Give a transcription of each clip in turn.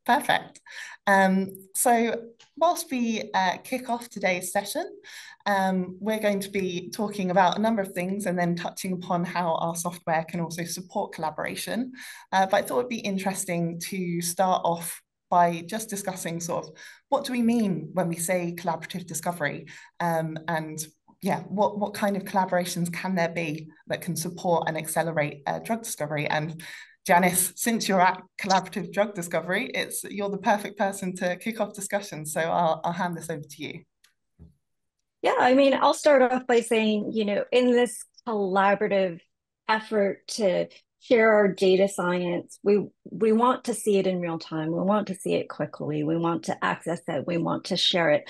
Perfect. So whilst we kick off today's session, we're going to be talking about a number of things and then touching upon how our software can also support collaboration. But I thought it'd be interesting to start off by just discussing sort of what do we mean when we say collaborative discovery, and yeah, what kind of collaborations can there be that can support and accelerate drug discovery? And Janice, since you're at Collaborative Drug Discovery, you're the perfect person to kick off discussion. So I'll hand this over to you. Yeah, I mean, I'll start off by saying, in this collaborative effort to share our data science, we want to see it in real time. We want to see it quickly. We want to access it. We want to share it.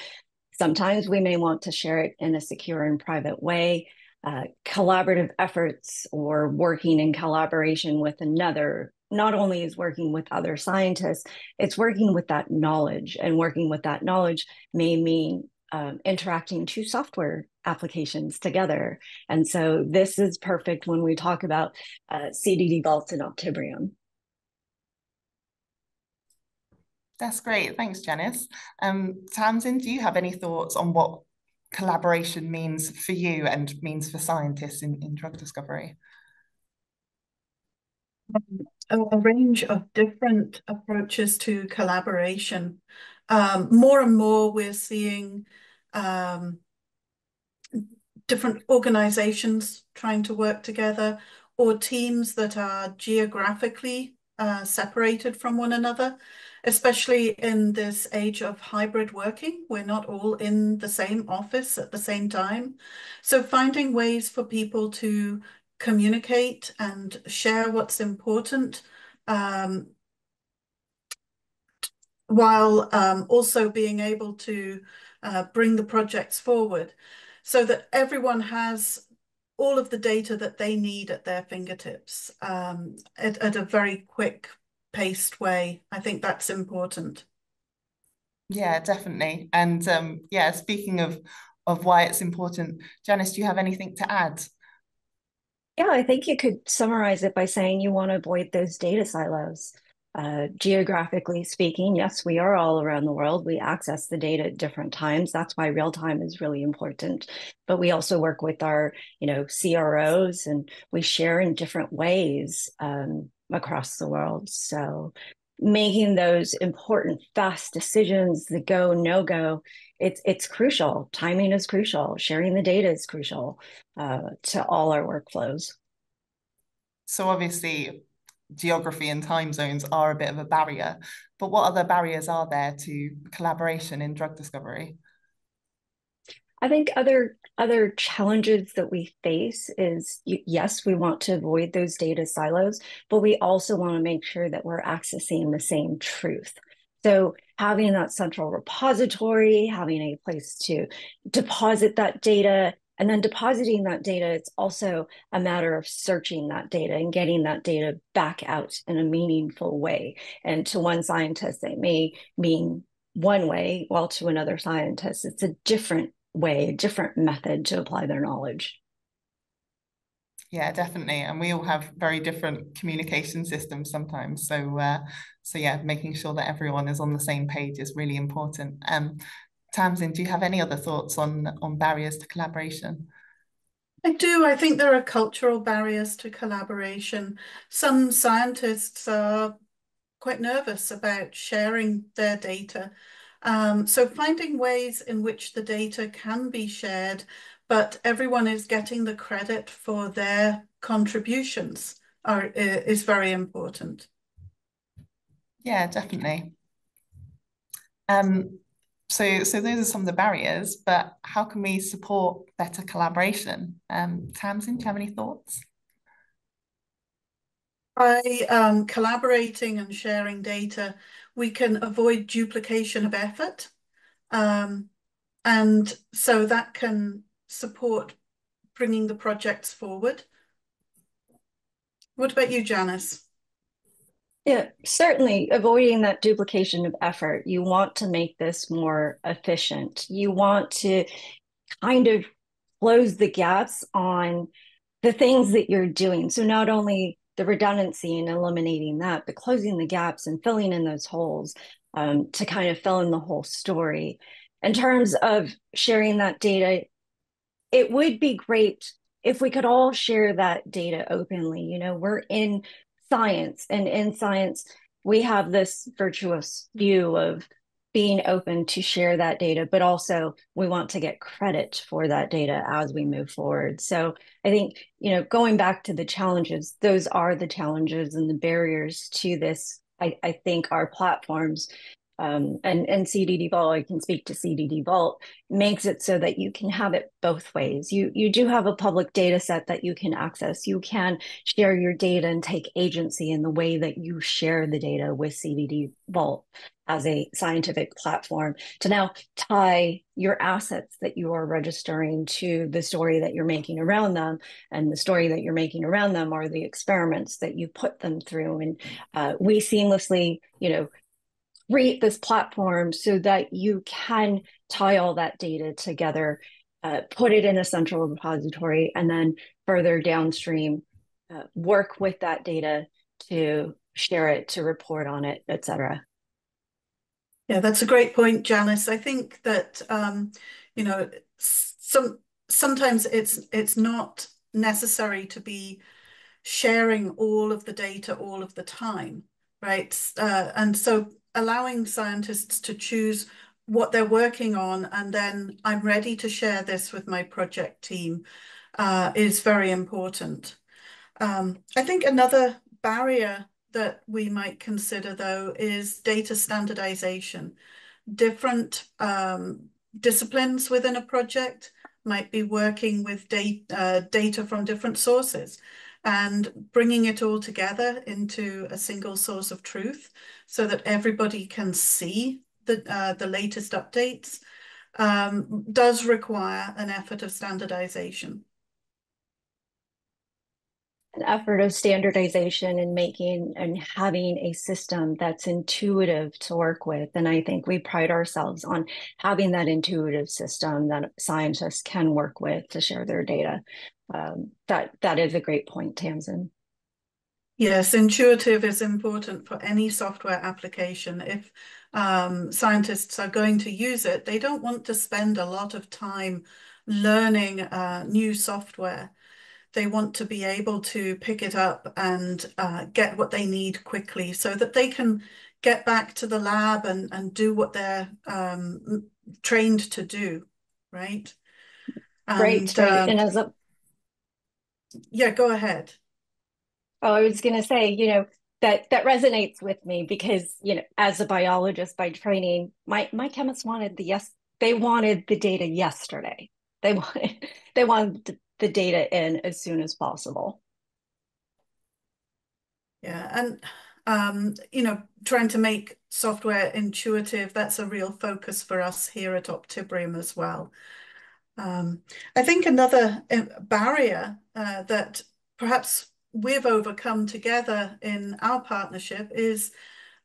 Sometimes we may want to share it in a secure and private way. Collaborative efforts or working in collaboration with another not only is working with other scientists, it's working with that knowledge. And working with that knowledge may mean interacting two software applications together. And so this is perfect when we talk about CDD vaults and Optibrium. That's great. Thanks, Janice. Tamsin, do you have any thoughts on what collaboration means for you and means for scientists in drug discovery? A range of different approaches to collaboration. More and more, we're seeing different organizations trying to work together, or teams that are geographically separated from one another, especially in this age of hybrid working. We're not all in the same office at the same time. So finding ways for people to communicate and share what's important, while also being able to bring the projects forward so that everyone has all of the data that they need at their fingertips at a very quick paced way. I think that's important. Yeah, definitely. And yeah, speaking of why it's important, Janice, do you have anything to add? Yeah, I think you could summarize it by saying you want to avoid those data silos. Geographically speaking, yes, we are all around the world. We access the data at different times. That's why real time is really important. But we also work with our, CROs, and we share in different ways across the world. So making those important, fast decisions, the go, no go, it's crucial. Timing is crucial. Sharing the data is crucial to all our workflows. So obviously, geography and time zones are a bit of a barrier, but what other barriers are there to collaboration in drug discovery? I think other challenges that we face is yes, we want to avoid those data silos, but we also want to make sure that we're accessing the same truth. So having that central repository, having a place to deposit that data, and then depositing that data, it's also a matter of searching that data and getting that data back out in a meaningful way. And to one scientist, it may mean one way, while to another scientist, it's a different way, a different method to apply their knowledge. Yeah, definitely. And we all have very different communication systems sometimes. So yeah, making sure that everyone is on the same page is really important. Tamsin, do you have any other thoughts on barriers to collaboration? I do. I think there are cultural barriers to collaboration. Some scientists are quite nervous about sharing their data. So finding ways in which the data can be shared, but everyone is getting the credit for their contributions is very important. Yeah, definitely. So those are some of the barriers, but how can we support better collaboration? Tamsin, do you have any thoughts? By collaborating and sharing data, we can avoid duplication of effort. And so that can support bringing the projects forward. What about you, Janice? Yeah, certainly avoiding that duplication of effort. You want to make this more efficient. You want to kind of close the gaps on the things that you're doing. So not only the redundancy and eliminating that, but closing the gaps and filling in those holes to kind of fill in the whole story. In terms of sharing that data, it would be great if we could all share that data openly. You know, we're in science, and in science, we have this virtuous view of being open to share that data, but also we want to get credit for that data as we move forward. So I think, you know, going back to the challenges, those are the challenges and the barriers to this. I think our platforms and CDD Vault, I can speak to CDD Vault, makes it so that you can have it both ways. You do have a public data set that you can access. You can share your data and take agency in the way that you share the data with CDD Vault as a scientific platform to now tie your assets that you are registering to the story that you're making around them. And the story that you're making around them are the experiments that you put them through. And we seamlessly, you know, create this platform so that you can tie all that data together, put it in a central repository, and then further downstream, work with that data to share it, to report on it, et cetera. Yeah, that's a great point, Janice. I think that, you know, sometimes it's not necessary to be sharing all of the data all of the time, right? And so allowing scientists to choose what they're working on, and then I'm ready to share this with my project team, is very important. I think another barrier that we might consider, though, is data standardization. Different disciplines within a project might be working with data from different sources and bringing it all together into a single source of truth so that everybody can see the latest updates does require an effort of standardization. An effort of standardization and making and having a system that's intuitive to work with. And I think we pride ourselves on having that intuitive system that scientists can work with to share their data. That is a great point, Tamsin. Yes, intuitive is important for any software application. If scientists are going to use it, they don't want to spend a lot of time learning new software. They want to be able to pick it up and get what they need quickly so that they can get back to the lab and do what they're trained to do, right? Great. And as a yeah, go ahead. Oh, I was going to say, you know, that resonates with me because, you know, as a biologist by training, my chemists wanted they wanted the data yesterday. They wanted the data in as soon as possible. Yeah, and you know, trying to make software intuitive, that's a real focus for us here at Optibrium as well. I think another barrier that perhaps we've overcome together in our partnership is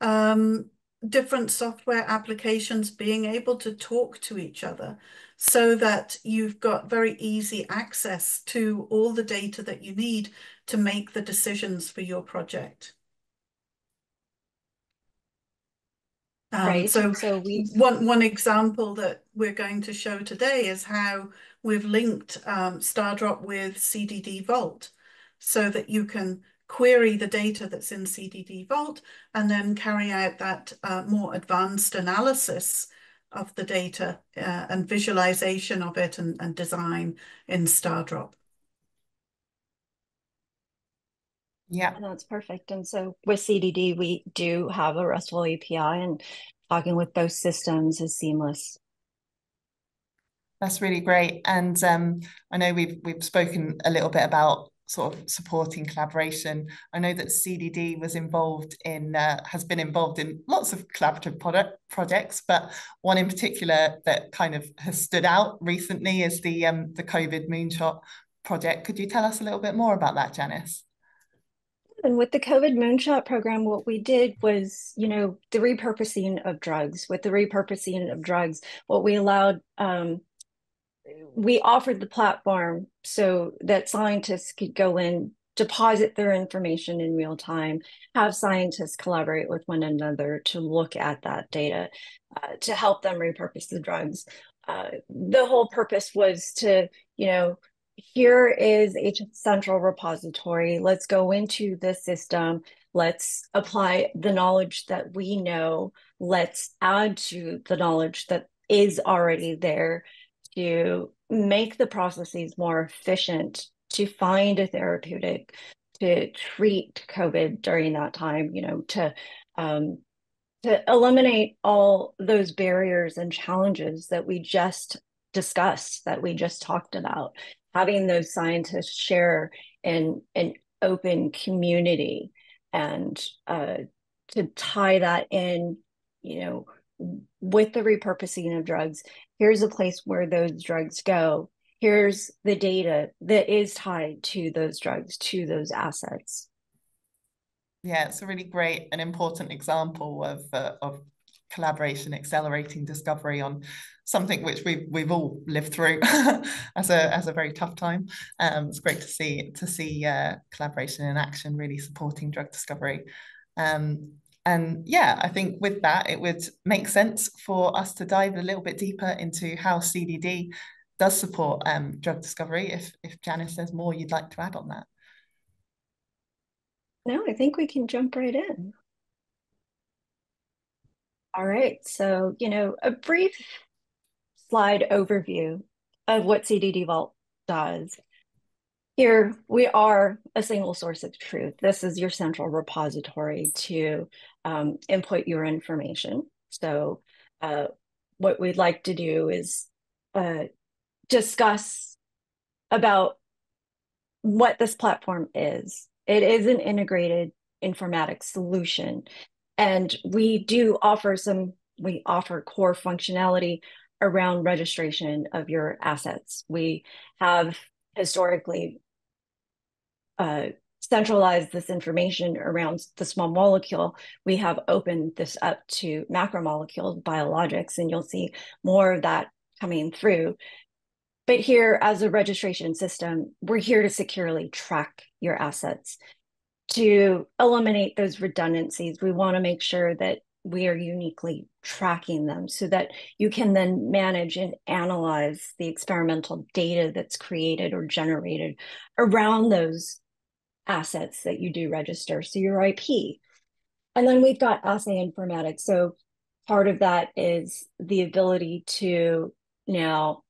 different software applications being able to talk to each other so that you've got very easy access to all the data that you need to make the decisions for your project. Right. So we one example that we're going to show today is how we've linked Stardrop with CDD Vault so that you can query the data that's in CDD Vault and then carry out that more advanced analysis of the data and visualization of it and design in Stardrop. Yeah. And that's perfect. And so with CDD, we do have a RESTful API, and talking with both systems is seamless. That's really great. And I know we've spoken a little bit about sort of supporting collaboration. I know that CDD was involved in has been involved in lots of collaborative projects, but one in particular that kind of has stood out recently is the COVID Moonshot project. Could you tell us a little bit more about that, Janice? And with the COVID Moonshot program, what we did was, you know, the repurposing of drugs. With the repurposing of drugs, what we allowed, we offered the platform so that scientists could go in deposit their information in real time, have scientists collaborate with one another to look at that data, to help them repurpose the drugs. The whole purpose was to, here is a central repository. Let's go into the system. Let's apply the knowledge that we know. Let's add to the knowledge that is already there to make the processes more efficient, to find a therapeutic, to treat COVID during that time, to eliminate all those barriers and challenges that we just discussed, that we just talked about, having those scientists share in an open community and to tie that in, with the repurposing of drugs. Here's a place where those drugs go. Here's the data that is tied to those drugs, to those assets. Yeah, it's a really great and important example of collaboration accelerating discovery on something which we've all lived through as a very tough time. It's great to see collaboration in action really supporting drug discovery. And yeah, I think with that, it would make sense for us to dive a little bit deeper into how CDD does support drug discovery. If Janice, there's more you'd like to add on that. No, I think we can jump right in. All right, so, a brief slide overview of what CDD Vault does. Here, we are a single source of truth. This is your central repository to input your information. So what we'd like to do is discuss about what this platform is. It is an integrated informatics solution. And we offer core functionality around registration of your assets. We have historically centralized this information around the small molecule. We have opened this up to macromolecules, biologics, and you'll see more of that coming through. But here, as a registration system, we're here to securely track your assets. To eliminate those redundancies, we want to make sure that we are uniquely tracking them so that you can then manage and analyze the experimental data that's created or generated around those assets that you do register, so your IP. And then we've got assay informatics. So part of that is the ability to now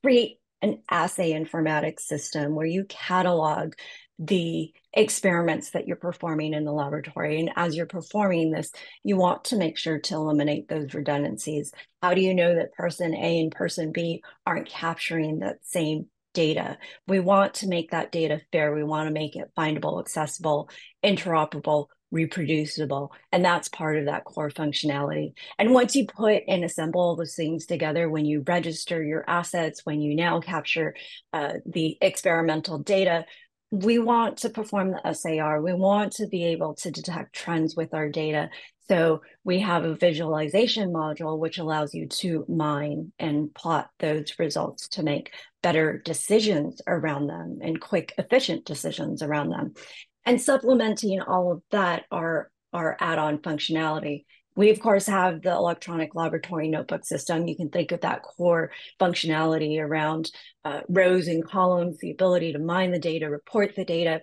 create an assay informatics system where you catalog the experiments that you're performing in the laboratory. And as you're performing this, you want to make sure to eliminate those redundancies. How do you know that person A and person B aren't capturing that same data? We want to make that data fair. We want to make it findable, accessible, interoperable, reproducible. And that's part of that core functionality. And once you put and assemble all those things together, when you register your assets, when you now capture the experimental data, we want to perform the SAR. We want to be able to detect trends with our data. So we have a visualization module, which allows you to mine and plot those results to make better decisions around them and quick, efficient decisions around them. And supplementing all of that are our add-on functionality. We, of course, have the electronic laboratory notebook system. You can think of that core functionality around rows and columns, the ability to mine the data, report the data.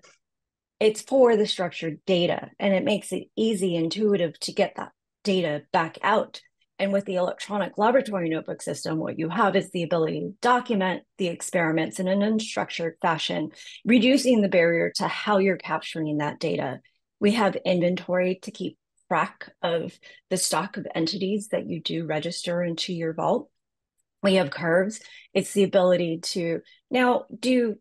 It's for the structured data, and it makes it easy, intuitive to get that data back out. And with the electronic laboratory notebook system, what you have is the ability to document the experiments in an unstructured fashion, reducing the barrier to how you're capturing that data. We have inventory to keep track of the stock of entities that you do register into your vault. We have curves. It's the ability to now do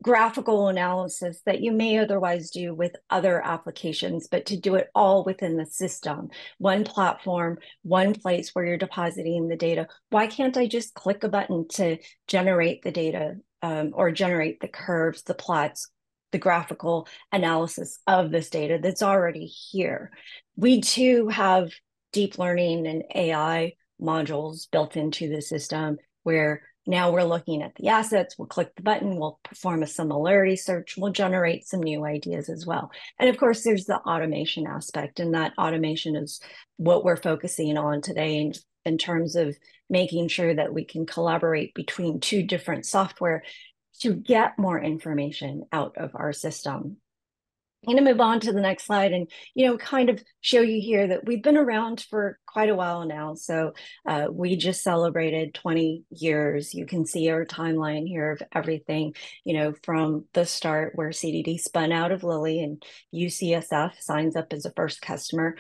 graphical analysis that you may otherwise do with other applications, but to do it all within the system. One platform, one place where you're depositing the data. Why can't I just click a button to generate the data or generate the curves, the plots, the graphical analysis of this data that's already here? We too have deep learning and AI modules built into the system where Now we're looking at the assets, we'll click the button, we'll perform a similarity search, we'll generate some new ideas as well. And of course, there's the automation aspect, and that automation is what we're focusing on today in terms of making sure that we can collaborate between two different software to get more information out of our system. I'm going to move on to the next slide and, kind of show you here that we've been around for quite a while now. So we just celebrated 20 years. You can see our timeline here of everything, from the start where CDD spun out of Lilly and UCSF signs up as a first customer.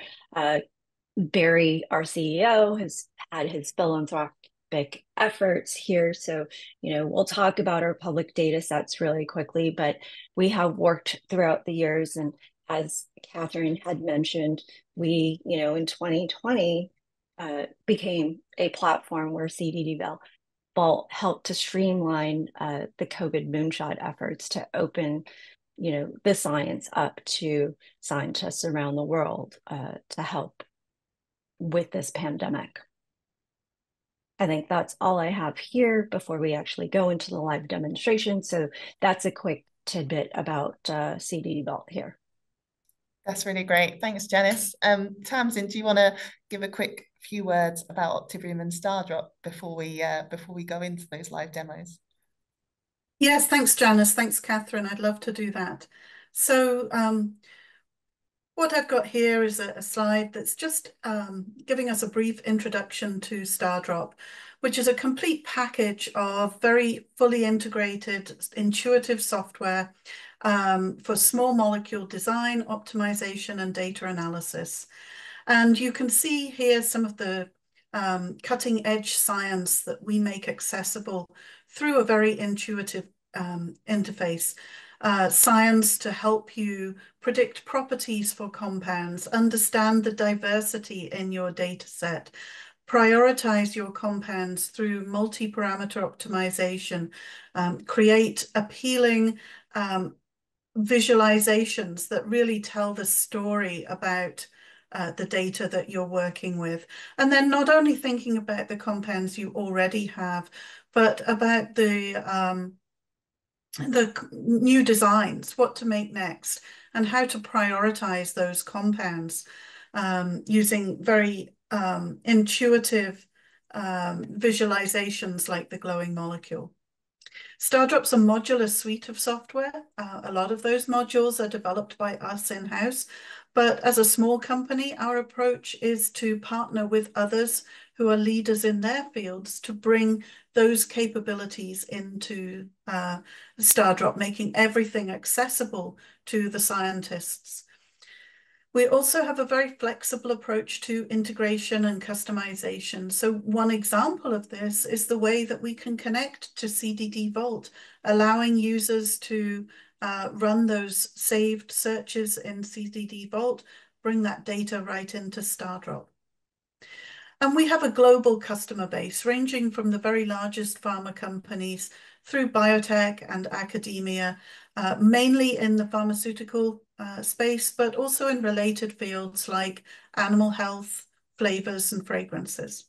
Barry, our CEO, has had his philanthropic efforts here. So, we'll talk about our public data sets really quickly, but we have worked throughout the years. And as Catherine had mentioned, we, in 2020, became a platform where CDD Vault helped to streamline the COVID moonshot efforts to open, the science up to scientists around the world to help with this pandemic. I think that's all I have here before we actually go into the live demonstration. So that's a quick tidbit about CDD Vault here. That's really great. Thanks, Janice. Tamsin, do you want to give a quick few words about Optibrium and Stardrop before we go into those live demos? Yes, thanks, Janice. Thanks, Catherine. I'd love to do that. So what I've got here is a slide that's just giving us a brief introduction to Stardrop, which is a complete package of very fully integrated, intuitive software for small molecule design, optimization, and data analysis. And you can see here some of the cutting edge science that we make accessible through a very intuitive interface. Science to help you predict properties for compounds, understand the diversity in your data set, prioritize your compounds through multi-parameter optimization, create appealing visualizations that really tell the story about the data that you're working with. And then not only thinking about the compounds you already have, but about the new designs, what to make next, and how to prioritize those compounds using very intuitive visualizations like the glowing molecule. Stardrop's a modular suite of software. A lot of those modules are developed by us in-house, but as a small company, our approach is to partner with others who are leaders in their fields to bring those capabilities into Stardrop, making everything accessible to the scientists. We also have a very flexible approach to integration and customization. So one example of this is the way that we can connect to CDD Vault, allowing users to run those saved searches in CDD Vault, bring that data right into Stardrop. And we have a global customer base ranging from the very largest pharma companies through biotech and academia, mainly in the pharmaceutical space, but also in related fields like animal health, flavors, and fragrances.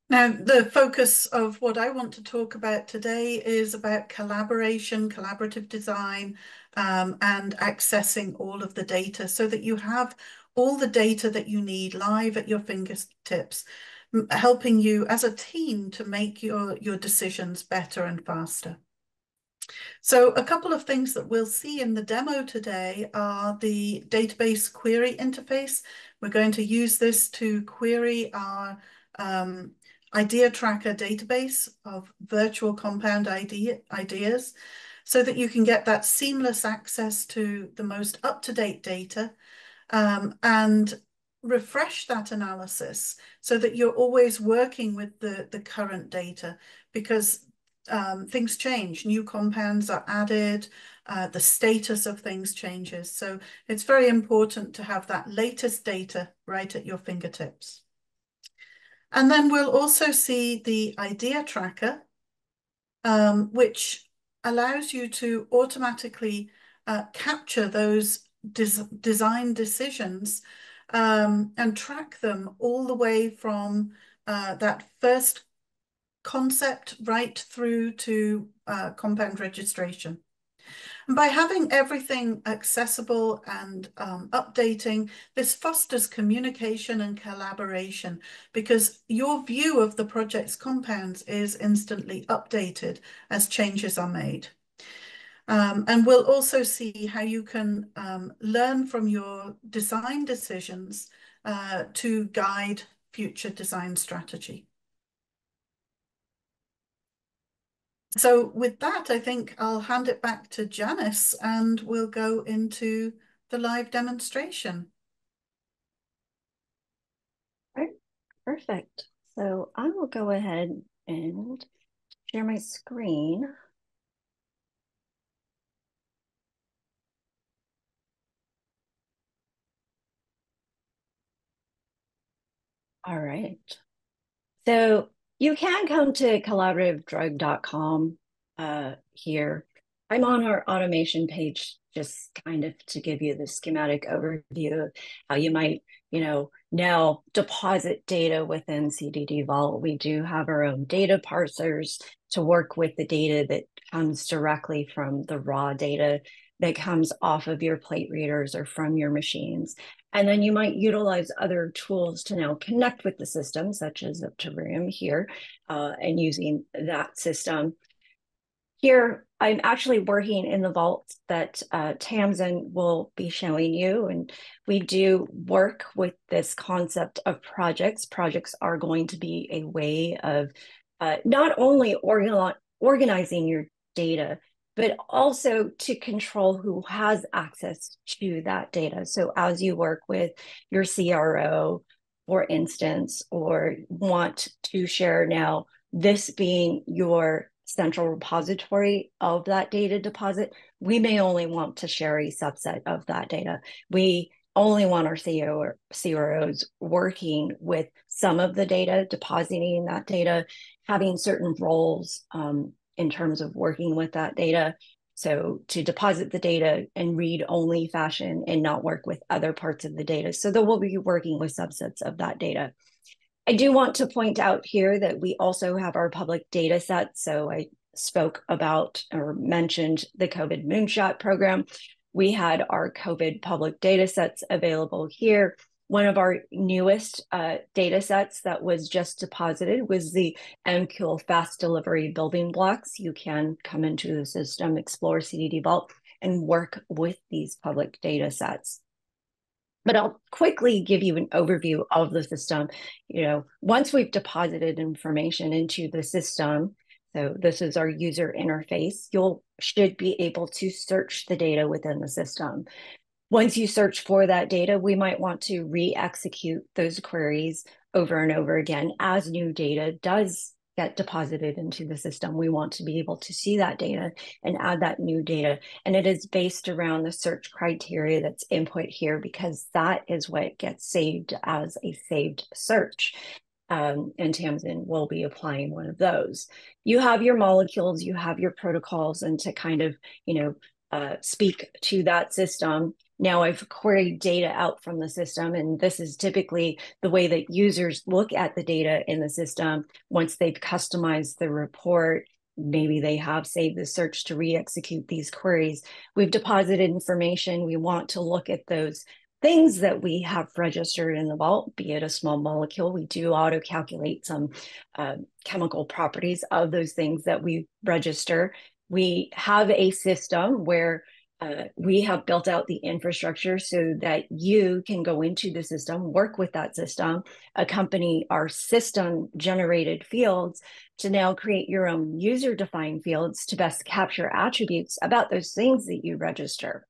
Now, the focus of what I want to talk about today is about collaboration, collaborative design, and accessing all of the data so that you have all the data that you need live at your fingertips, helping you as a team to make your decisions better and faster. So a couple of things that we'll see in the demo today are the database query interface. We're going to use this to query our idea tracker database of virtual compound ideas so that you can get that seamless access to the most up-to-date data and refresh that analysis so that you're always working with the current data, because things change, new compounds are added, the status of things changes. So it's very important to have that latest data right at your fingertips. And then we'll also see the idea tracker, which allows you to automatically capture those design decisions and track them all the way from that first concept right through to compound registration. And by having everything accessible and updating, this fosters communication and collaboration, because your view of the project's compounds is instantly updated as changes are made. And we'll also see how you can learn from your design decisions to guide future design strategy. So with that, I think I'll hand it back to Janice and we'll go into the live demonstration. All right, perfect. So I will go ahead and share my screen. All right. So you can come to collaborativedrug.com here. I'm on our automation page just kind of to give you the schematic overview of how you might, now deposit data within CDD Vault. We do have our own data parsers to work with the data that comes directly from the raw data that comes off of your plate readers or from your machines. And then you might utilize other tools to now connect with the system, such as Optibrium here, and using that system. Here, I'm actually working in the vault that Tamsin will be showing you, and we do work with this concept of projects. Projects are going to be a way of not only organizing your data, but also to control who has access to that data. So as you work with your CRO, for instance, or want to share now, this being your central repository of that data deposit, we may only want to share a subset of that data. We only want our CROs working with some of the data, depositing that data, having certain roles in terms of working with that data. So to deposit the data in read-only fashion and not work with other parts of the data. So that we'll be working with subsets of that data. I do want to point out here that we also have our public data set. So I spoke about or mentioned the COVID Moonshot program. We had our COVID public data sets available here. One of our newest data sets that was just deposited was the MQL fast delivery building blocks. You can come into the system, explore CDD Vault, and work with these public data sets. But I'll quickly give you an overview of the system. Once we've deposited information into the system, so this is our user interface, you should be able to search the data within the system. Once you search for that data, we might want to re-execute those queries over and over again as new data does get deposited into the system. We want to be able to see that data and add that new data. And it is based around the search criteria that's input here, because that is what gets saved as a saved search. And Tamsin will be applying one of those. You have your molecules, you have your protocols, and to kind of, speak to that system. Now I've queried data out from the system, and this is typically the way that users look at the data in the system. Once they've customized the report, maybe they have saved the search to re-execute these queries. We've deposited information. We want to look at those things that we have registered in the vault, be it a small molecule. We do auto-calculate some chemical properties of those things that we register. We have a system where we have built out the infrastructure so that you can go into the system, work with that system, accompany our system generated fields to now create your own user-defined fields to best capture attributes about those things that you register.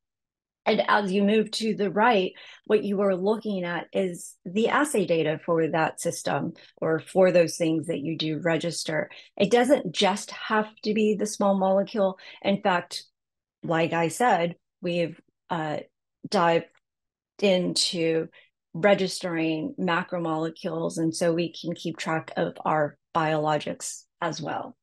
And as you move to the right, what you are looking at is the assay data for that system or for those things that you do register. It doesn't just have to be the small molecule. In fact, like I said, we've dived into registering macromolecules, and so we can keep track of our biologics as well.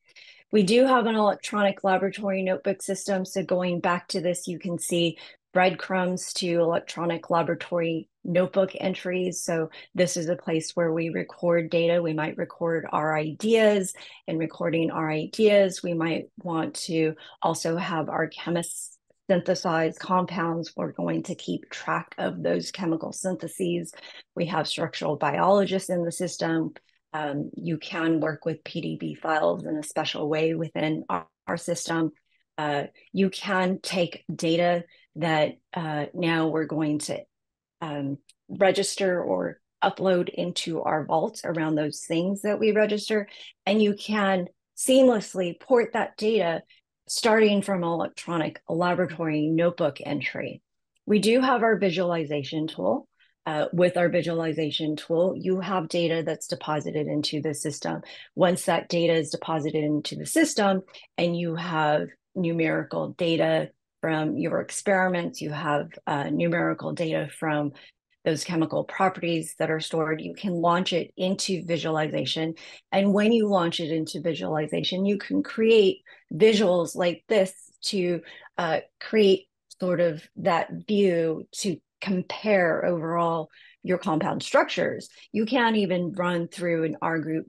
We do have an electronic laboratory notebook system. So going back to this, you can see breadcrumbs to electronic laboratory notebook entries. So this is a place where we record data. We might record our ideas. In recording our ideas, we might want to also have our chemists synthesize compounds. We're going to keep track of those chemical syntheses. We have structural biologists in the system. You can work with PDB files in a special way within our system. You can take data that now we're going to register or upload into our vaults around those things that we register, and you can seamlessly port that data starting from an electronic laboratory notebook entry. We do have our visualization tool. With our visualization tool, you have data that's deposited into the system. Once that data is deposited into the system and you have numerical data from your experiments, you have numerical data from those chemical properties that are stored, you can launch it into visualization. And when you launch it into visualization, you can create visuals like this to create sort of that view to compare overall your compound structures. You can even run through an R group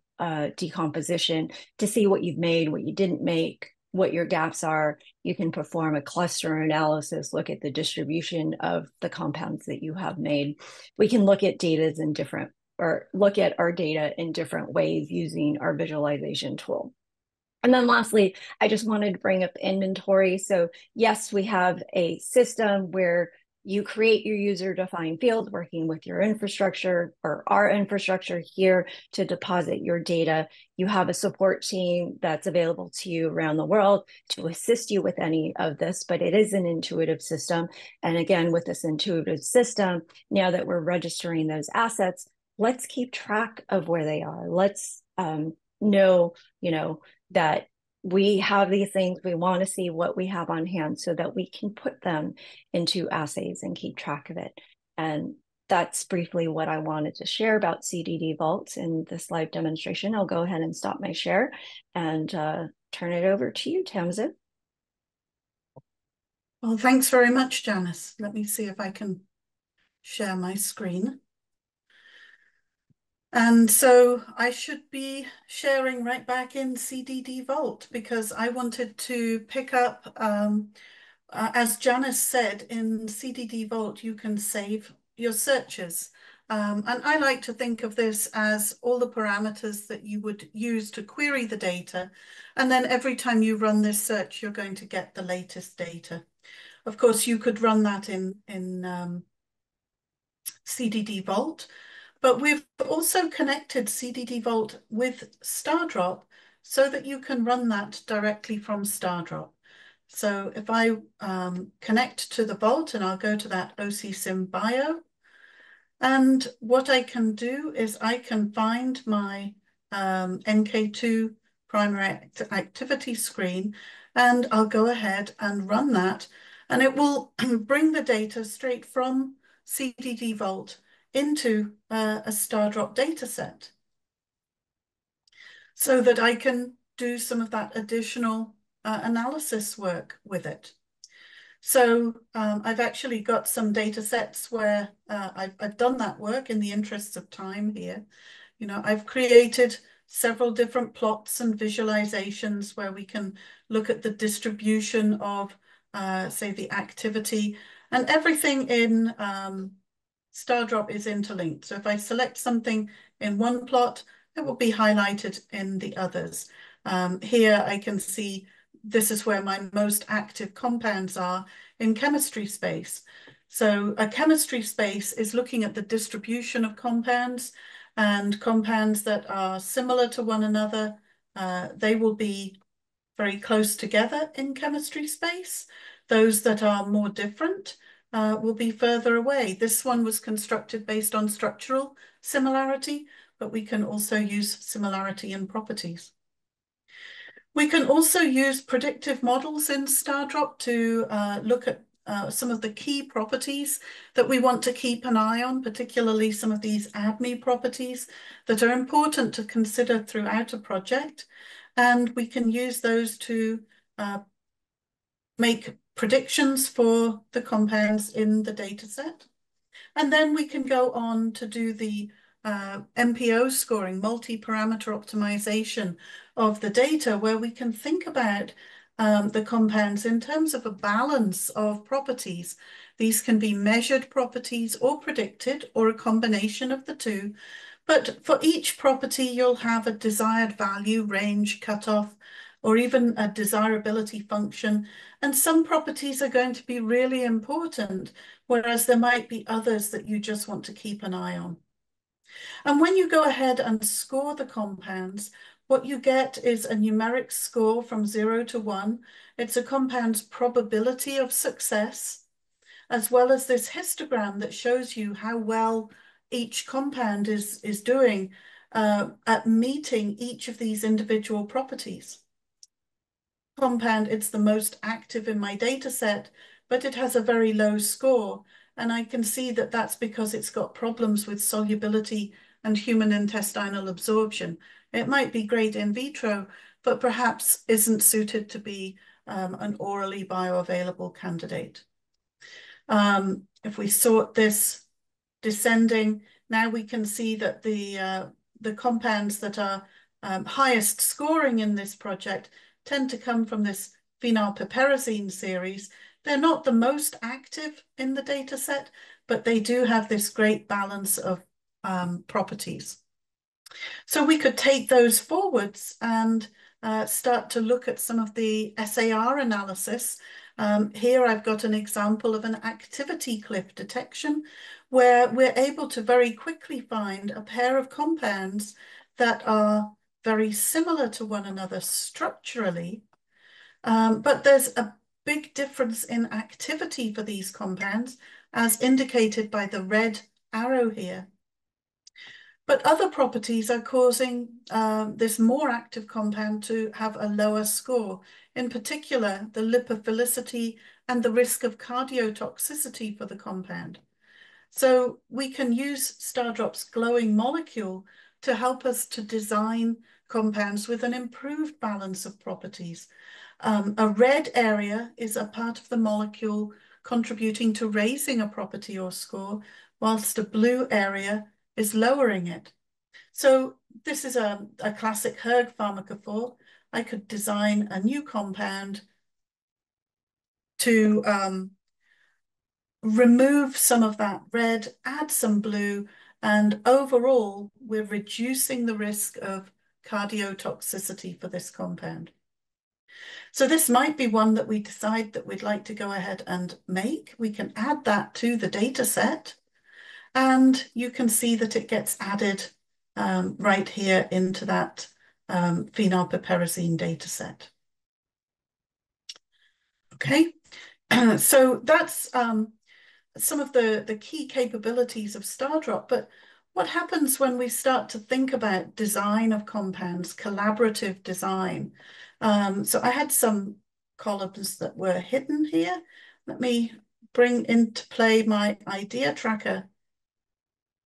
decomposition to see what you've made, what you didn't make, what your gaps are. You can perform a cluster analysis, look at the distribution of the compounds that you have made. We can look at data in different, or look at our data in different ways using our visualization tool. And then lastly, I just wanted to bring up inventory. So yes, we have a system where you create your user-defined fields working with your infrastructure or our infrastructure here to deposit your data. You have a support team that's available to you around the world to assist you with any of this, but it is an intuitive system. And again, with this intuitive system, now that we're registering those assets, let's keep track of where they are. Let's know, that we have these things, we want to see what we have on hand so that we can put them into assays and keep track of it. And that's briefly what I wanted to share about CDD Vaults in this live demonstration. I'll go ahead and stop my share and turn it over to you, Tamsin. Well, thanks very much, Janice. Let me see if I can share my screen. And so I should be sharing right back in CDD Vault because I wanted to pick up, as Janice said, in CDD Vault, you can save your searches. And I like to think of this as all the parameters that you would use to query the data. And then every time you run this search, you're going to get the latest data. Of course, you could run that in CDD Vault. But we've also connected CDD Vault with Stardrop so that you can run that directly from Stardrop. So if I connect to the Vault, and I'll go to that OCSIM bio, and what I can do is I can find my NK2 primary activity screen, and I'll go ahead and run that, and it will bring the data straight from CDD Vault into a Stardrop data set so that I can do some of that additional analysis work with it. So I've actually got some data sets where I've done that work in the interests of time here. I've created several different plots and visualizations where we can look at the distribution of, say, the activity, and everything in Stardrop is interlinked. So if I select something in one plot, it will be highlighted in the others. Here I can see this is where my most active compounds are in chemistry space. So a chemistry space is looking at the distribution of compounds, and compounds that are similar to one another, they will be very close together in chemistry space. Those that are more different will be further away. This one was constructed based on structural similarity, but we can also use similarity in properties. We can also use predictive models in Stardrop to look at some of the key properties that we want to keep an eye on, particularly some of these ADME properties that are important to consider throughout a project. And we can use those to make predictions for the compounds in the data set. And then we can go on to do the MPO scoring, multi-parameter optimization of the data, where we can think about the compounds in terms of a balance of properties. These can be measured properties or predicted, or a combination of the two. But for each property, you'll have a desired value, range, cutoff, or even a desirability function. And some properties are going to be really important, whereas there might be others that you just want to keep an eye on. And when you go ahead and score the compounds, what you get is a numeric score from 0 to 1. It's a compound's probability of success, as well as this histogram that shows you how well each compound is doing at meeting each of these individual properties. Compound, it's the most active in my data set, but it has a very low score. And I can see that that's because it's got problems with solubility and human intestinal absorption. It might be great in vitro, but perhaps isn't suited to be an orally bioavailable candidate. If we sort this descending, now we can see that the compounds that are highest scoring in this project tend to come from this phenylpiperazine series. They're not the most active in the data set, but they do have this great balance of properties. So we could take those forwards and start to look at some of the SAR analysis. Here I've got an example of an activity cliff detection where we're able to very quickly find a pair of compounds that are very similar to one another structurally, but there's a big difference in activity for these compounds, as indicated by the red arrow here. But other properties are causing this more active compound to have a lower score, in particular, the lipophilicity and the risk of cardiotoxicity for the compound. So we can use Stardrop's glowing molecule to help us to design compounds with an improved balance of properties. A red area is a part of the molecule contributing to raising a property or score, whilst a blue area is lowering it. So this is a classic Hurg pharmacophore. I could design a new compound to remove some of that red, add some blue, and overall, we're reducing the risk of cardiotoxicity for this compound. So this might be one that we decide that we'd like to go ahead and make. We can add that to the data set, and you can see that it gets added right here into that phenylpiperazine data set. Okay, so that's some of the key capabilities of Stardrop, but what happens when we start to think about design of compounds, collaborative design? So I had some columns that were hidden here. Let me bring into play my idea tracker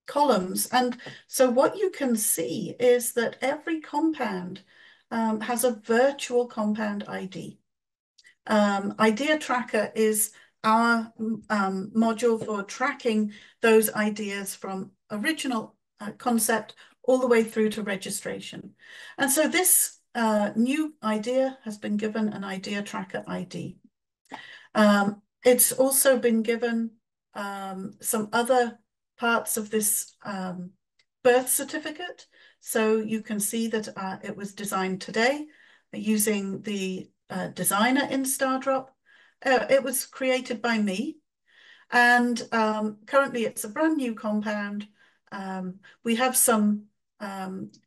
columns. And so what you can see is that every compound has a virtual compound ID. Idea tracker is our module for tracking those ideas from original concept all the way through to registration. And so this new idea has been given an idea tracker ID. It's also been given some other parts of this birth certificate. So you can see that it was designed today using the designer in Stardrop. It was created by me, and currently it's a brand new compound. We have some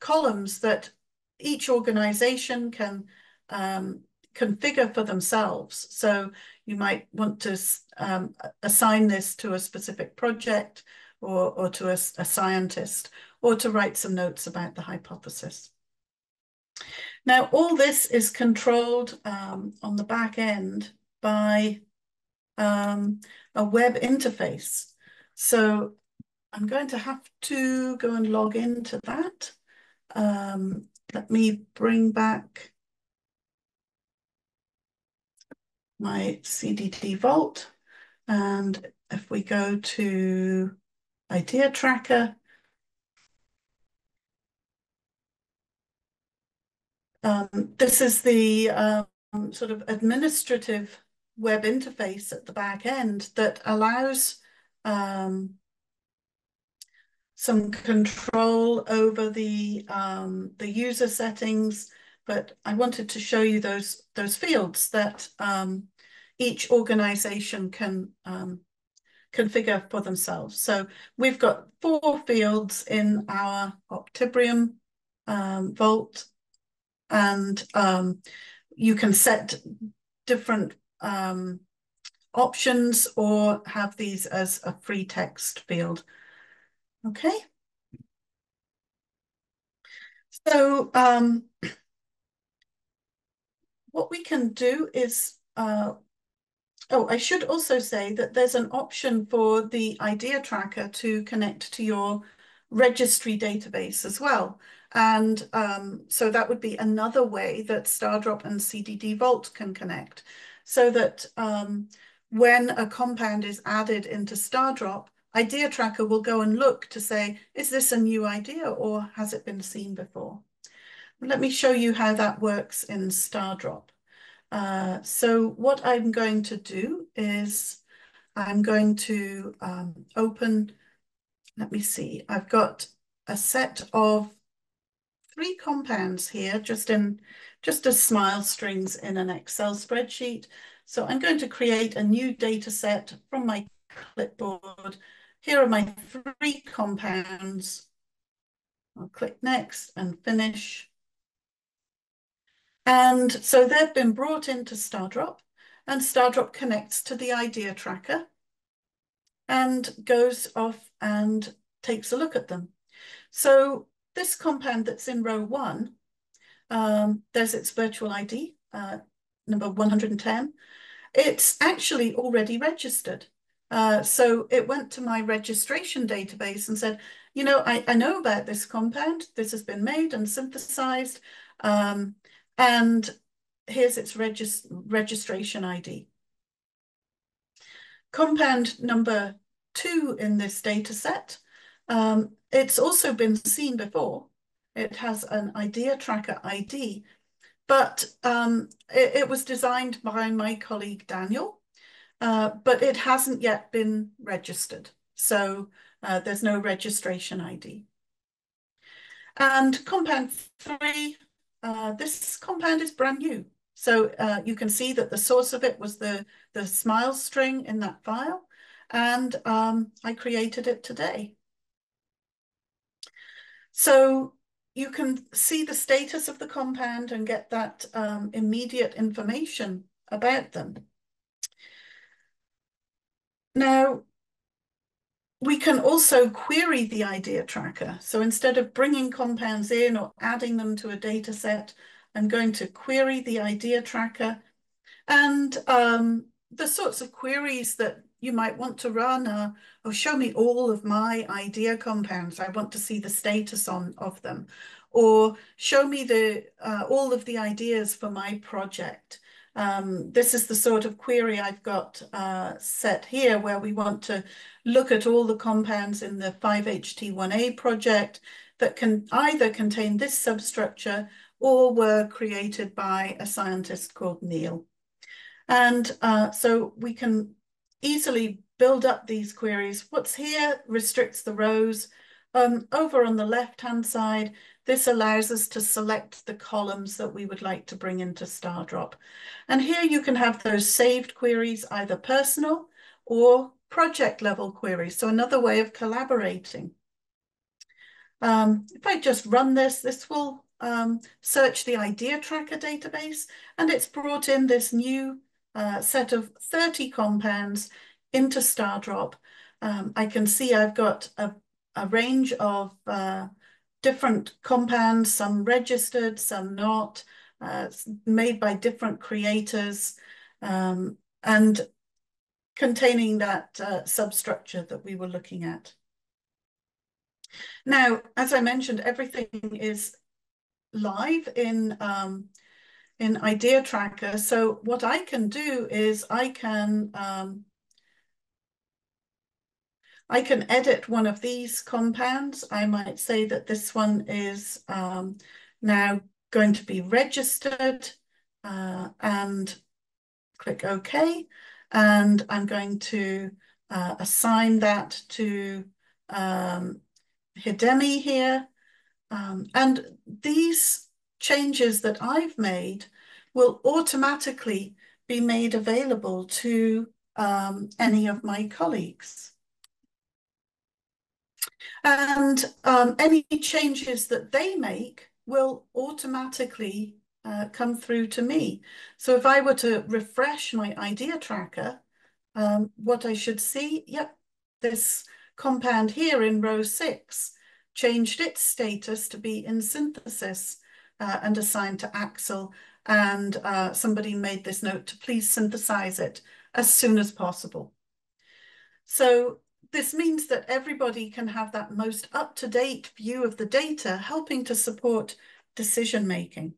columns that each organization can configure for themselves. So you might want to assign this to a specific project or to a scientist, or to write some notes about the hypothesis. Now, all this is controlled on the back end by a web interface. So I'm going to have to go and log into that. Let me bring back my CDD Vault. And if we go to Idea Tracker, this is the sort of administrative web interface at the back end that allows some control over the user settings, but I wanted to show you those fields that each organization can configure for themselves. So we've got 4 fields in our Optibrium Vault, and you can set different options or have these as a free text field. Okay. So what we can do is, oh, I should also say that there's an option for the idea tracker to connect to your registry database as well. And so that would be another way that Stardrop and CDD Vault can connect, so that when a compound is added into Stardrop, Idea Tracker will go and look to say, is this a new idea or has it been seen before? Let me show you how that works in Stardrop. So what I'm going to do is I'm going to open, let me see, I've got a set of 3 compounds here, just as smile strings in an Excel spreadsheet. So I'm going to create a new data set from my clipboard. Here are my 3 compounds. I'll click next and finish. And so they've been brought into Stardrop, and Stardrop connects to the idea tracker and goes off and takes a look at them. So this compound that's in row 1, there's its virtual ID, number 110. It's actually already registered. So it went to my registration database and said, you know, I know about this compound. This has been made and synthesized. And here's its registration ID. Compound number 2 in this data set, it's also been seen before. It has an idea tracker ID, but it was designed by my colleague Daniel, but it hasn't yet been registered. So there's no registration ID. And compound 3, this compound is brand new. So you can see that the source of it was the smile string in that file, and I created it today. So you can see the status of the compound and get that immediate information about them. Now, we can also query the idea tracker. So instead of bringing compounds in or adding them to a data set, I'm going to query the idea tracker. And the sorts of queries that you might want to run are, oh, show me all of my idea compounds. I want to see the status of them. Or show me all of the ideas for my project. This is the sort of query I've got set here, where we want to look at all the compounds in the 5-HT1A project that can either contain this substructure or were created by a scientist called Neil. And so we can easily build up these queries. What's here restricts the rows. Over on the left-hand side, this allows us to select the columns that we would like to bring into Stardrop. And here you can have those saved queries, either personal or project level queries. So another way of collaborating. If I just run this, this will search the idea tracker database, and it's brought in this new set of 30 compounds into Stardrop. I can see I've got a range of different compounds, some registered, some not, made by different creators, and containing that substructure that we were looking at. Now, as I mentioned, everything is live in in Idea Tracker. So what I can do is I can edit one of these compounds. I might say that this one is now going to be registered, and click OK. And I'm going to assign that to Hidemi here. And these changes that I've made will automatically be made available to any of my colleagues. And any changes that they make will automatically come through to me. So if I were to refresh my idea tracker, what I should see, yep, this compound here in row 6 changed its status to be in synthesis and assigned to Axel. And somebody made this note to please synthesize it as soon as possible. So this means that everybody can have that most up-to-date view of the data, helping to support decision-making.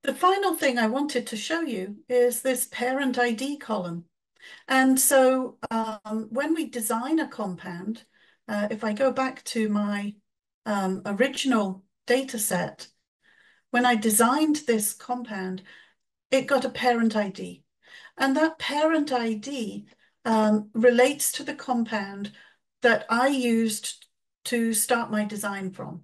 The final thing I wanted to show you is this parent ID column. And so when we design a compound, if I go back to my original data set, when I designed this compound, it got a parent ID. And that parent ID relates to the compound that I used to start my design from.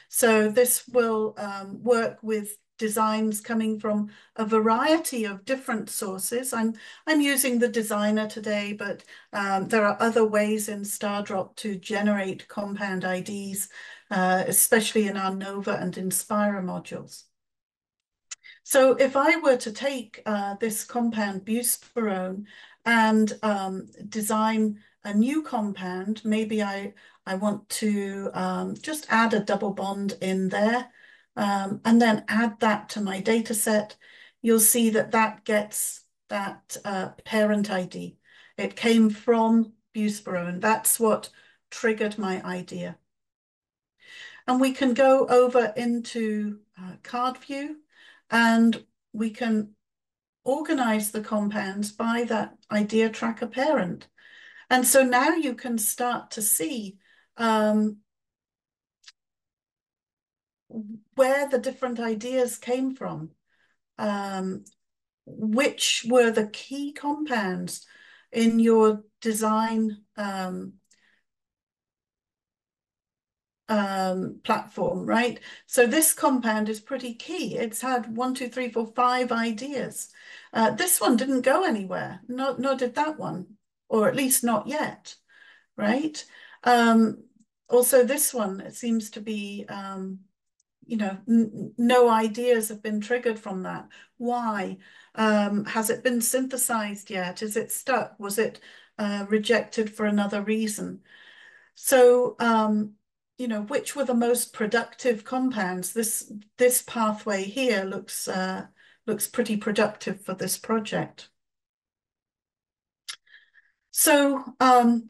So this will work with designs coming from a variety of different sources. I'm using the designer today, but there are other ways in Stardrop to generate compound IDs, especially in our Nova and Inspira modules. So if I were to take this compound buspirone and design a new compound, maybe I want to just add a double bond in there, and then add that to my data set, you'll see that that gets that parent ID. It came from buspirone. That's what triggered my idea. And we can go over into card view, and we can organize the compounds by that idea tracker parent. And so now you can start to see where the different ideas came from, which were the key compounds in your design platform, right? So this compound is pretty key. It's had 1, 2, 3, 4, 5 ideas. This one didn't go anywhere, nor did that one, or at least not yet, right? Also this one, it seems to be, you know, no ideas have been triggered from that. Why? Has it been synthesized yet? Is it stuck? Was it rejected for another reason? So, you know, which were the most productive compounds? This pathway here looks pretty productive for this project. So,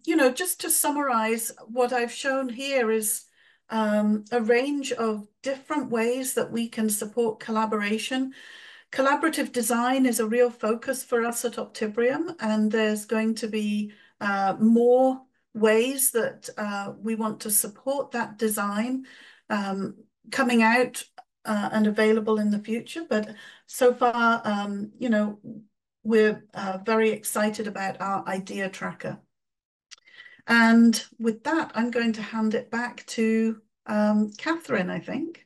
you know, just to summarize, what I've shown here is a range of different ways that we can support collaboration. Collaborative design is a real focus for us at Optibrium, and there's going to be more ways that we want to support that design coming out and available in the future. But so far, you know, we're very excited about our idea tracker. And with that, I'm going to hand it back to Catherine, I think.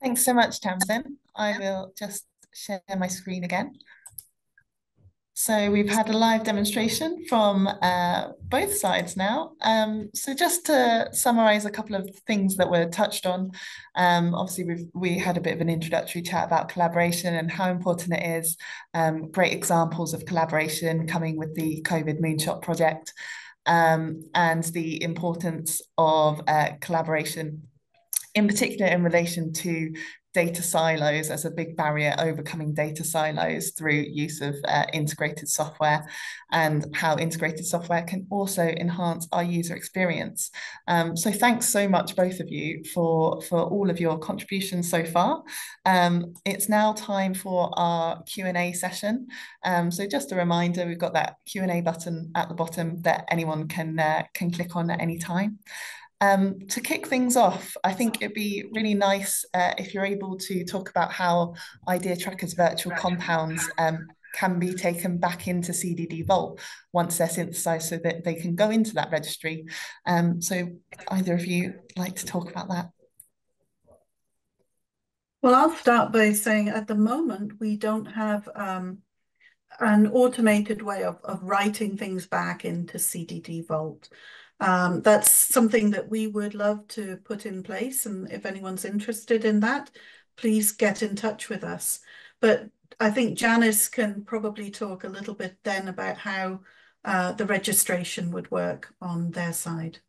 Thanks so much, Tamsin. I will just share my screen again. So we've had a live demonstration from both sides now. So just to summarize a couple of things that were touched on, obviously we had a bit of an introductory chat about collaboration and how important it is, great examples of collaboration coming with the COVID Moonshot project, and the importance of collaboration in particular in relation to data silos as a big barrier, overcoming data silos through use of integrated software, and how integrated software can also enhance our user experience. So thanks so much, both of you, for all of your contributions so far. It's now time for our Q&A session. So just a reminder, we've got that Q&A button at the bottom that anyone can click on at any time. To kick things off, I think it'd be really nice if you're able to talk about how Idea Tracker's virtual compounds can be taken back into CDD Vault once they're synthesized, so that they can go into that registry. So either of you like to talk about that? Well, I'll start by saying at the moment, we don't have an automated way of writing things back into CDD Vault. That's something that we would love to put in place. And if anyone's interested in that, please get in touch with us. But I think Janice can probably talk a little bit then about how the registration would work on their side.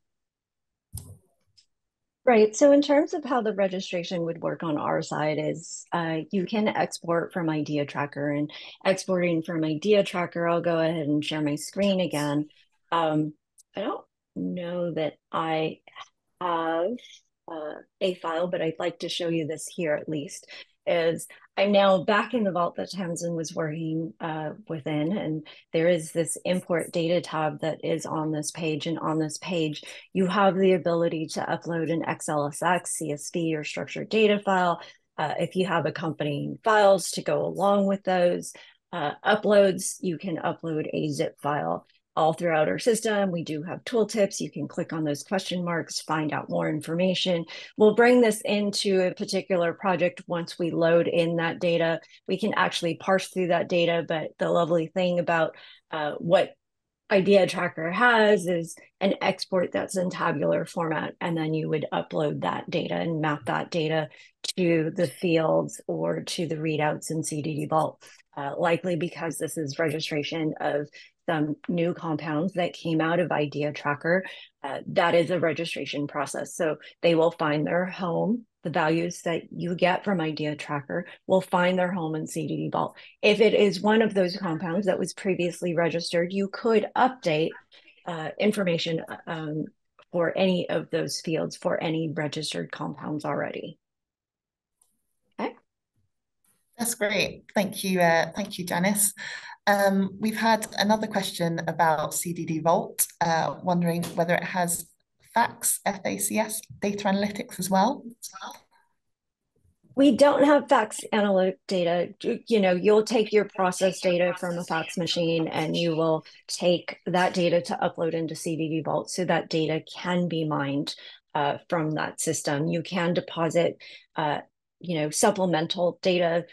Right. So in terms of how the registration would work on our side is you can export from Idea Tracker, and exporting from Idea Tracker, I'll go ahead and share my screen again. I don't know that I have a file, but I'd like to show you this here at least. Is I'm now back in the vault that Tamsin was working within, and there is this import data tab that is on this page. And on this page, you have the ability to upload an XLSX, CSV, or structured data file. If you have accompanying files to go along with those uploads, you can upload a zip file. All throughout our system, we do have tooltips. You can click on those question marks, find out more information. We'll bring this into a particular project once we load in that data. We can actually parse through that data, but the lovely thing about what Idea Tracker has is an export that's in tabular format, and then you would upload that data and map that data to the fields or to the readouts in CDD Vault. Likely because this is registration of some new compounds that came out of Idea Tracker. That is a registration process. So they will find their home. The values that you get from Idea Tracker will find their home in CDD Vault. If it is one of those compounds that was previously registered, you could update information for any of those fields for any registered compounds already. Okay. That's great. Thank you, Janice. We've had another question about CDD Vault, wondering whether it has FACS, FACS, data analytics as well. We don't have FACS analytic data. You know, you'll take your process data from a FACS machine and you will take that data to upload into CDD Vault, so that data can be mined from that system. You can deposit, supplemental data,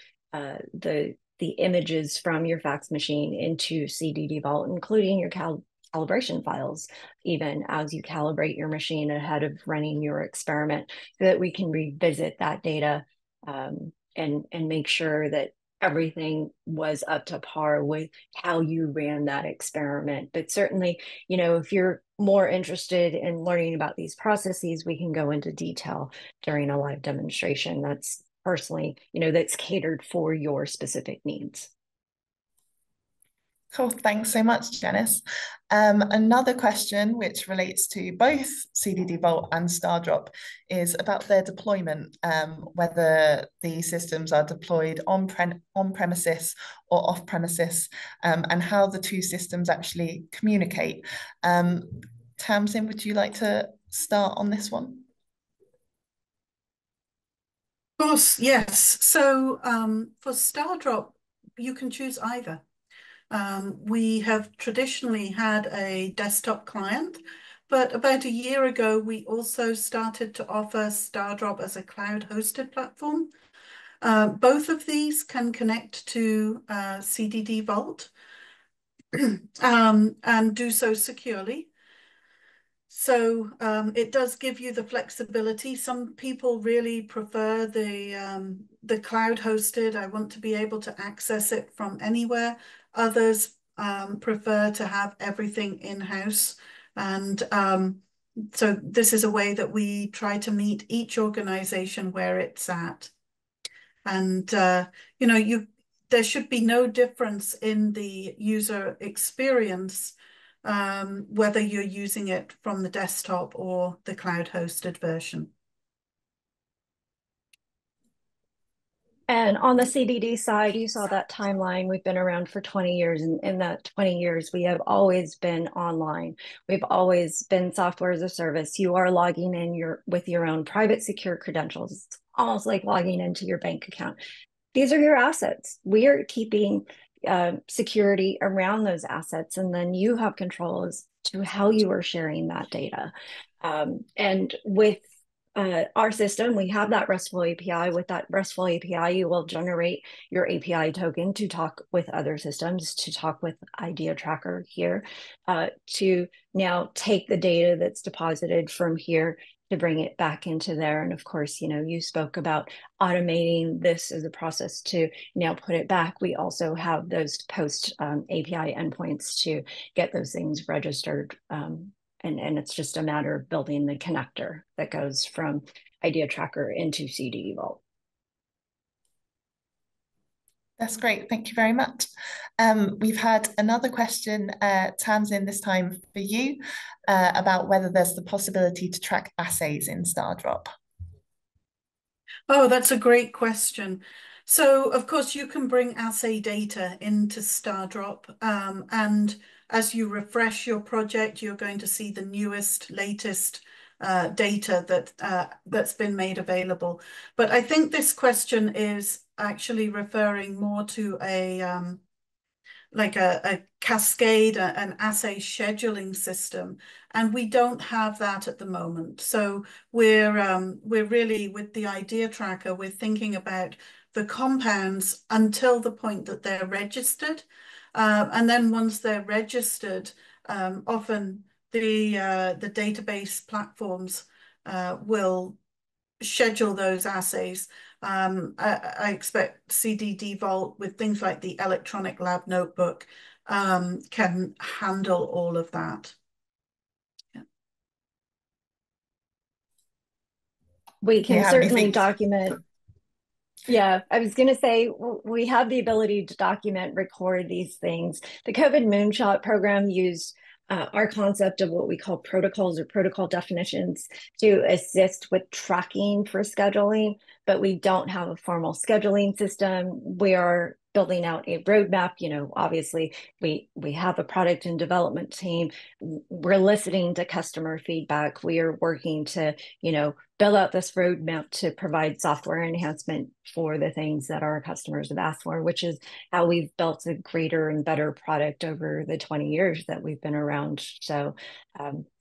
the images from your FACS machine into CDD Vault, including your calibration files, even as you calibrate your machine ahead of running your experiment, so that we can revisit that data and make sure that everything was up to par with how you ran that experiment. But certainly, if you're more interested in learning about these processes, we can go into detail during a live demonstration. That's personally, that's catered for your specific needs. Cool, thanks so much, Janice. Another question which relates to both CDD Vault and Stardrop is about their deployment, whether the systems are deployed on premises or off premises, and how the two systems actually communicate. Tamsin, would you like to start on this one? Of course, yes. So for Stardrop, you can choose either. We have traditionally had a desktop client, but about a year ago, we also started to offer Stardrop as a cloud-hosted platform. Both of these can connect to CDD Vault and do so securely. So it does give you the flexibility. Some people really prefer the cloud hosted. I want to be able to access it from anywhere. Others prefer to have everything in-house. And so this is a way that we try to meet each organization where it's at. And, there should be no difference in the user experience, whether you're using it from the desktop or the cloud-hosted version. And on the CDD side, you saw that timeline. We've been around for 20 years, and in that 20 years, we have always been online. We've always been software as a service. You are logging in with your own private secure credentials. It's almost like logging into your bank account. These are your assets. We are keeping security around those assets, and then you have control as to how you are sharing that data. And with our system, we have that RESTful API. With that RESTful API, you will generate your API token to talk with other systems, to talk with Idea Tracker here, to now take the data that's deposited from here to bring it back into there. And of course, you spoke about automating this as a process to now put it back. We also have those post API endpoints to get those things registered. And it's just a matter of building the connector that goes from Idea Tracker into CDD Vault. That's great. Thank you very much. We've had another question, Tamsin, this time for you, about whether there's the possibility to track assays in Stardrop. Oh, that's a great question. So, of course, you can bring assay data into Stardrop, and as you refresh your project, you're going to see the newest, latest data that's been made available. But I think this question is actually referring more to a cascade, an assay scheduling system, and we don't have that at the moment. So we're really, with the Idea Tracker, we're thinking about the compounds until the point that they're registered, and then once they're registered, often the database platforms will schedule those assays. I expect CDD Vault, with things like the electronic lab notebook, can handle all of that. Yeah. We can certainly document. Yeah, I was going to say, we have the ability to document, record these things. The COVID Moonshot program used our concept of what we call protocols or protocol definitions to assist with tracking for scheduling, but we don't have a formal scheduling system. We are building out a roadmap. Obviously we have a product and development team. We're listening to customer feedback. We are working to, build out this roadmap to provide software enhancement for the things that our customers have asked for, which is how we've built a greater and better product over the 20 years that we've been around. So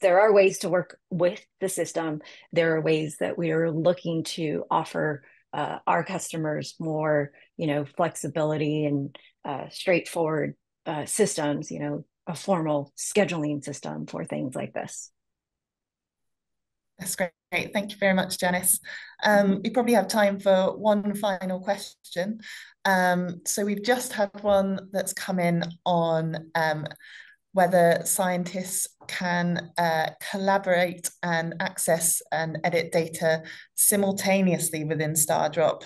there are ways to work with the system. There are ways that we are looking to offer our customers more, flexibility and straightforward systems, a formal scheduling system for things like this. That's great. Thank you very much, Janice. We probably have time for one final question. So we've just had one that's come in on whether scientists can collaborate and access and edit data simultaneously within Stardrop,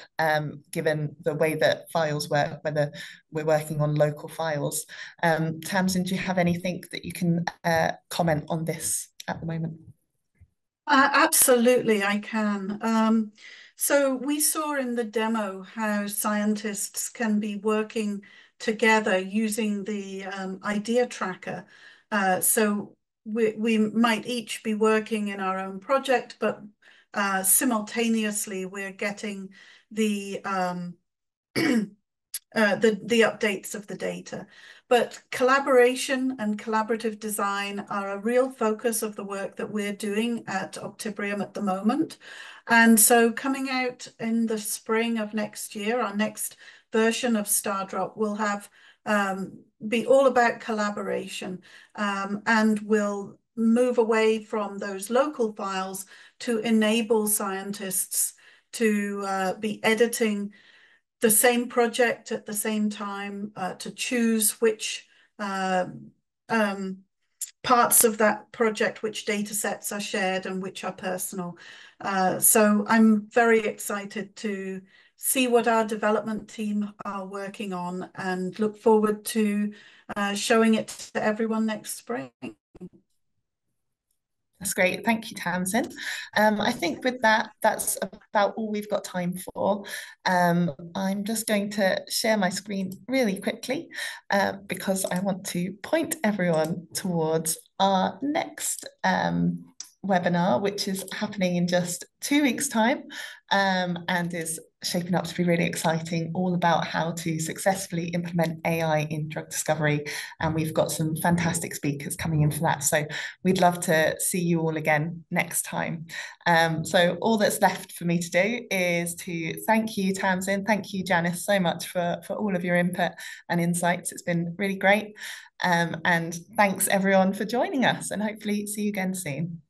given the way that files work, whether we're working on local files. Tamsin, do you have anything that you can comment on this at the moment? Absolutely, I can. So we saw in the demo how scientists can be working together using the Idea Tracker. So we might each be working in our own project, but simultaneously we're getting the updates of the data. But collaboration and collaborative design are a real focus of the work that we're doing at Optibrium at the moment. And so coming out in the spring of next year, our next version of Stardrop will have be all about collaboration, and will move away from those local files to enable scientists to be editing the same project at the same time, to choose which parts of that project, which data sets are shared and which are personal. So I'm very excited to see what our development team are working on, and look forward to showing it to everyone next spring. That's great. Thank you, Tamsin. I think with that, that's about all we've got time for. I'm just going to share my screen really quickly because I want to point everyone towards our next webinar, which is happening in just 2 weeks' time and is shaping up to be really exciting, all about how to successfully implement AI in drug discovery. And we've got some fantastic speakers coming in for that. So we'd love to see you all again next time. So all that's left for me to do is to thank you, Tamsin. Thank you, Janice, so much for all of your input and insights. It's been really great. And thanks everyone for joining us, and hopefully see you again soon.